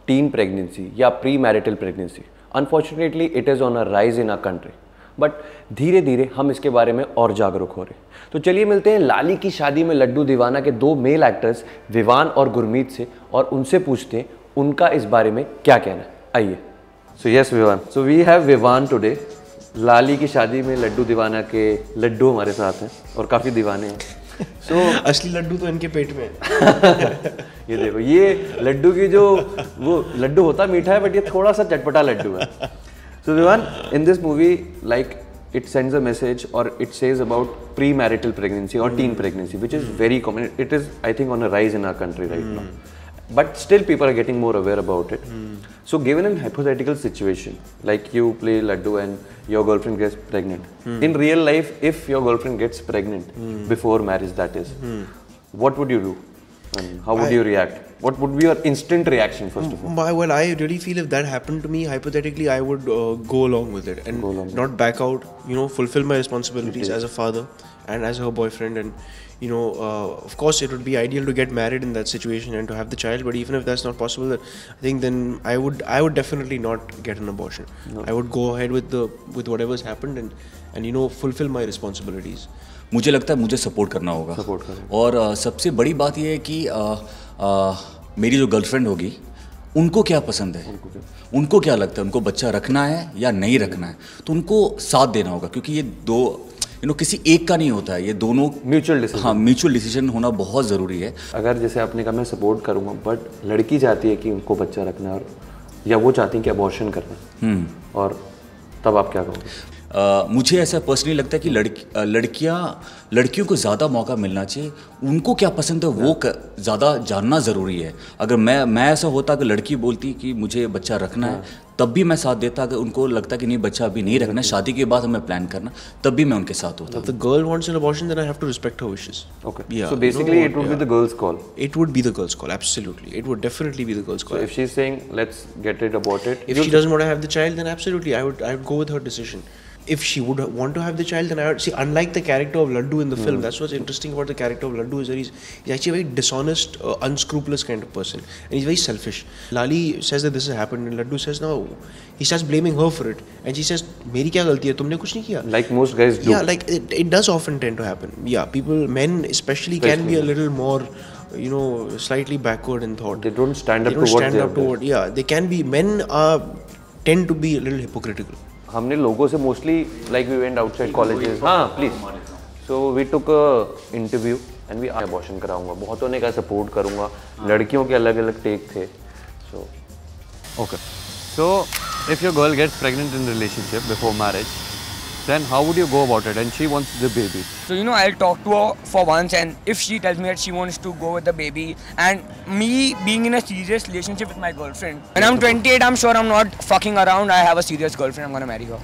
teen pregnancy या pre-marital pregnancy. Unfortunately, it is on a rise in our country. But धीरे धीरे हम इसके बारे में और जागरूक हो रहे हैं. तो चलिए मिलते हैं लाली की शादी में लड्डू दीवाना के दो मेल एक्टर्स विवान और गुरमीत से और उनसे पूछते हैं उनका इस बारे में क्या कहना है. आइए. So yes Vivaan, so we have Vivaan today. लाली की शादी में लड्डू दीवाना के लड्डू हमारे साथ हैं और काफ़ी दीवाने हैं. असली लड्डू तो इनके पेट में है. ये देखो, ये लड्डू की जो वो लड्डू होता मीठा है बट ये थोड़ा सा चटपटा लड्डू है. So Vivaan, in this movie, like it sends a message or it says about premarital pregnancy or teen pregnancy, which is very common. It is, I think, on a rise in our country right now. But still, people are getting more aware about it. So, given a hypothetical situation, like you play Laddoo and your girlfriend gets pregnant. In real life, if your girlfriend gets pregnant before marriage, that is, what would you do? And how would you react? What would be your instant reaction first of all? Well, I really feel if that happened to me, hypothetically, I would go along with it and not back out. You know, fulfill my responsibilities as a father and as her boyfriend. And you know, of course, it would be ideal to get married in that situation and to have the child. But even if that's not possible, I think then I would definitely not get an abortion. No. I would go ahead with whatever's happened and you know, fulfill my responsibilities. मुझे लगता है मुझे support करना होगा. और सबसे बड़ी बात यह है कि मेरी जो गर्लफ्रेंड होगी उनको क्या पसंद है, उनको क्या लगता है, उनको बच्चा रखना है या नहीं रखना है, तो उनको साथ देना होगा. क्योंकि ये दो किसी एक का नहीं होता है, ये दोनों म्यूचुअल डिसीजन. हाँ, म्यूचुअल डिसीजन होना बहुत ज़रूरी है. अगर जैसे आपने कहा मैं सपोर्ट करूँगा बट लड़की चाहती है कि उनको बच्चा रखना और या वो चाहती है कि अबॉर्शन करना, और तब आप क्या कहोगे? मुझे ऐसा पर्सनली लगता है कि लड़कियों को ज़्यादा मौका मिलना चाहिए. उनको क्या पसंद है वो ज़्यादा जानना ज़रूरी है. अगर मैं ऐसा होता कि लड़की बोलती कि मुझे बच्चा रखना है, तब भी मैं साथ देता. अगर उनको लगता कि नहीं बच्चा अभी नहीं रखना है, शादी के बाद हमें प्लान करना, तब भी मैं उनके साथ होता. If the girl wants an abortion, then I have to respect her wishes. Okay. Yeah. So basically, it would be the girl's call. It would be the girl's call. Absolutely, it would definitely be the girl's call. So if she's saying let's get it aborted, if she doesn't want to have the child, then absolutely, I would go with her decision. If she would want to have the child, then I would see. Unlike the character of Laddoo in the film, that's what's interesting about the character of Laddoo is that he's actually a very dishonest, unscrupulous kind of person, and he's very selfish. Lali says that this has happened, and Laddoo says no. He starts blaming her for it, and she says, "मेरी क्या गलती है? तुमने कुछ नहीं किया." Like most guys do. Yeah, like it does often tend to happen. Yeah, men especially can be a little more, you know, slightly backward in thought. They don't stand up to what they are. Yeah, they can be. Men tend to be a little hypocritical. हमने लोगों से mostly like we went outside colleges. हाँ please. So we took a interview and we abortion कराऊंगा. बहुतों ने कहा support करूंगा. लड़कियों के अलग अलग टेक थे. So okay. So if your girl gets pregnant in relationship before marriage, then how would you go about it? And she wants the baby. So you know, I'll talk to her for once, and if she tells me that she wants to go with the baby, and me being in a serious relationship with my girlfriend, when I'm 28, I'm sure I'm not fucking around. I have a serious girlfriend. I'm gonna marry her.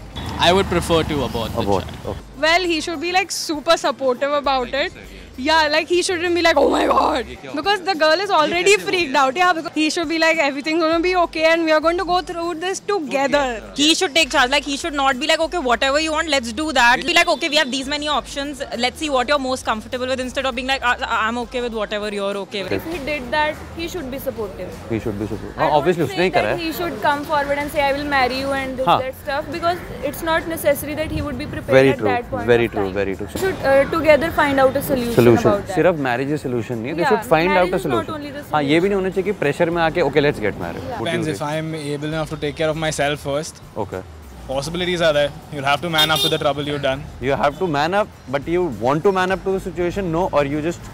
I would prefer to abort. Okay. Well, he should be like super supportive about it. Yeah, like he shouldn't be like, oh my god, because the girl is already freaked out. Yeah, because he should be like, everything's gonna be okay and we are going to go through this together. He should take charge. Like he should not be like, okay, whatever you want, let's do that. Be like, okay, we have these many options. Let's see what you're most comfortable with, instead of being like, I'm okay with whatever you're okay with. If he did that, he should be supportive. He should be supportive. Obviously, उसने ही करा है. He should come forward and say, I will marry you and this, that stuff, because it's not necessary that he would be prepared at that point. Very true. Very true. Should together find out a solution about that. सिर्फ marriage solution नहीं, they should find out a solution. हाँ, ये भी नहीं होना चाहिए कि pressure में आके okay let's get married. Depends if I am able enough to take care of myself first. Okay. Possibilities are there. You'll have to man up to the trouble you've done. You have to man up, but you want to man up to the situation, no, or you just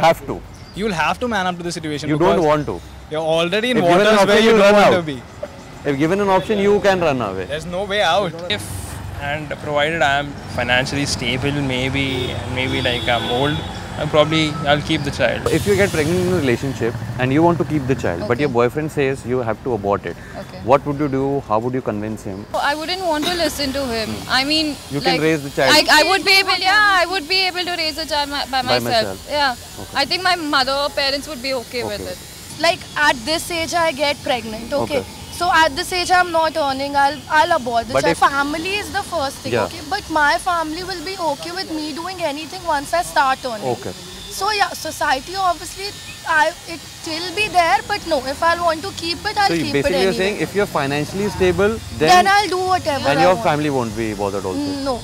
have to. You'll have to man up to the situation. You don't want to. You're already in waters where you don't want to be. If given an option, you can run away. There's no way out. If and provided I am financially stable, maybe like I'm old, I'll keep the child. If you get pregnant in a relationship and you want to keep the child, but your boyfriend says you have to abort it, what would you do? How would you convince him? I wouldn't want to listen to him. I mean, you can raise the child. I would be able, I would be able to raise the child by myself. Yeah. Okay. I think my mother or parents would be okay with it. Like at this age, I get pregnant. Okay. So at this age, I'm not earning. I'll abort the child. Family is the first thing. Okay. But my family will be okay with me doing anything once I start earning. Okay. So yeah, society obviously, it will be there, but no, if I want to keep it, I'll keep it basically anyway. you're saying if you're financially stable, then I'll do whatever and I your want. family won't be bothered also. No.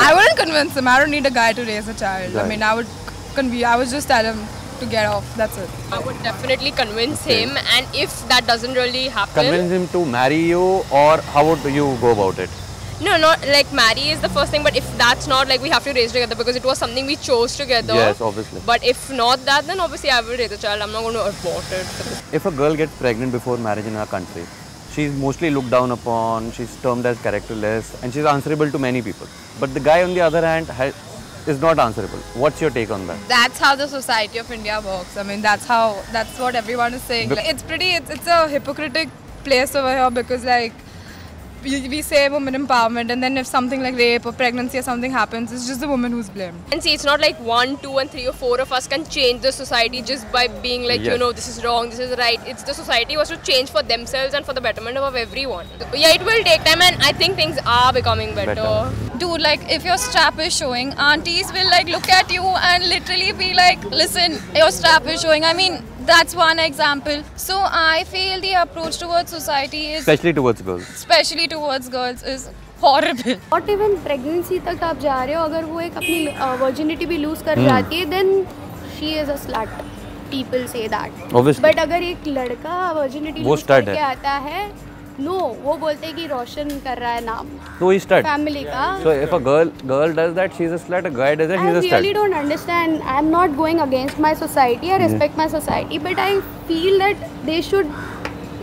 I wouldn't convince him. I don't need a guy to raise a child. Right. I mean, I would just tell him to get off. That's it. I would definitely convince him, and if that doesn't really happen, Convince him to marry you, or how would you go about it? no, not like marry is the first thing, but if that's not, like, we have to raise together because it was something we chose together. Yes, obviously. But if not that, then obviously I will raise a child. I'm not going to abort it. If a girl gets pregnant before marriage in our country, she's mostly looked down upon, she's termed as characterless, and she's answerable to many people. But the guy on the other hand is not answerable. What's your take on that? That's how the society of India works. I mean, that's what everyone is saying. Like, it's a hypocritic place over here because, like, we say women empowerment, and then if something like rape or pregnancy or something happens, it's just the woman who's blamed. And see, it's not like 1, 2 and 3 or 4 of us can change the society just by being like, Yes. you know, this is wrong, this is right. It's the society was to change for themselves and for the betterment of everyone. Yeah, it will take time, and I think things are becoming better. Dude, like if your strap is showing, aunties will like look at you and literally be like, listen, your strap is showing. I mean, that's one example. So I feel the approach towards society is, Especially towards girls. is horrible. Not even pregnancy तक आप जा रहे हो, अगर वो एक अपनी virginity भी lose कर जाती है, then she is a slut. People say that. Obviously. But अगर एक लड़का virginity वो lose stud करके है. आता है, no, वो बोलते हैं कि रोशन कर रहा है नाम. So he's stud. Family का. So if a girl does that, she's a slut. A guy does that, he's a I stud. really don't understand. I'm not going against my society. I respect my society, but I feel that they should,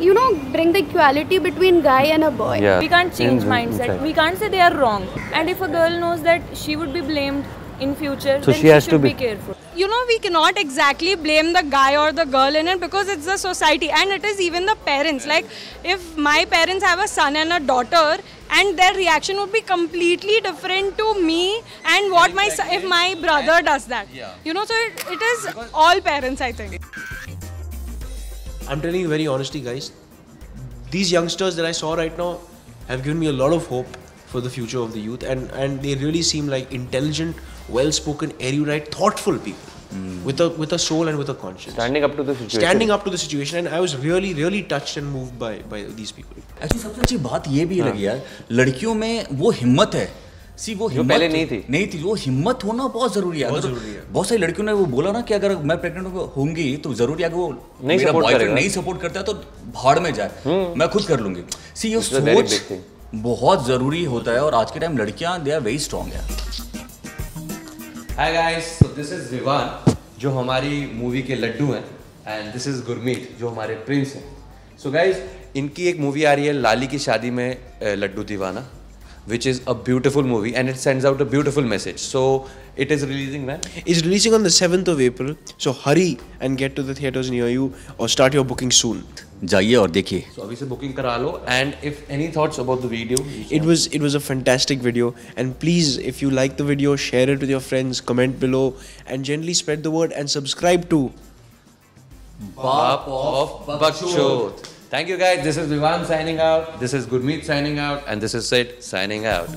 you know, bring the equality between guy and a boy. Yeah. We can't change mindset. Inside. We can't say they are wrong. And if a girl knows that she would be blamed in future, So then she has to should be- be careful. You know, we cannot exactly blame the guy or the girl in it because it's the society, and it is even the parents. Like, if my parents have a son and a daughter, and their reaction would be completely different to me and what if my brother does that. You know, so it is all parents, I think. I'm telling you very honestly, guys, these youngsters that I saw right now have given me a lot of hope for the future of the youth, and they really seem like intelligent, well-spoken, erudite, thoughtful people with a soul and with a conscience. Standing up to the situation. Standing up to the situation, and I was really, really touched and moved by these people. Actually सबसे अच्छी बात ये भी लगी यार, लड़कियों में वो हिम्मत है। सी वो हिम्मत पहले नहीं थी। वो हिम्मत होना बहुत जरूरी है। बहुत सारी लड़कियों ने वो बोला ना कि अगर मैं प्रेग्नेंट होंगी तो जरूरी है कि वो मेरा बॉयफ्रेंड नहीं सपोर्ट करता है तो भाड़ में जाए, मैं खुद कर लूंगी। सी ये सोच बहुत जरूरी होता है, और आज के टाइम लड़कियां दे आर वेरी स्ट्रांग है। Hi guys, so this is Vivaan जो हमारी मूवी के लड्डू हैं, and this is Gurmeet जो हमारे प्रिंस हैं. So guys, इनकी एक मूवी आ रही है लाली की शादी में लड्डू दीवाना, which is a beautiful movie and it sends out a beautiful message. So it is releasing when? It's releasing on the 7th of April, so hurry and get to the theatres near you or start your booking soon. जाइए और देखिए. So अभी से booking करा लो, and if any thoughts about the video? It was a fantastic video, and please, if you like the video, share it with your friends, comment below, and gently spread the word and subscribe to Baap of Bakshot. Thank you guys, this is Vivaan signing out, this is Gurmeet signing out, and this is Sid signing out.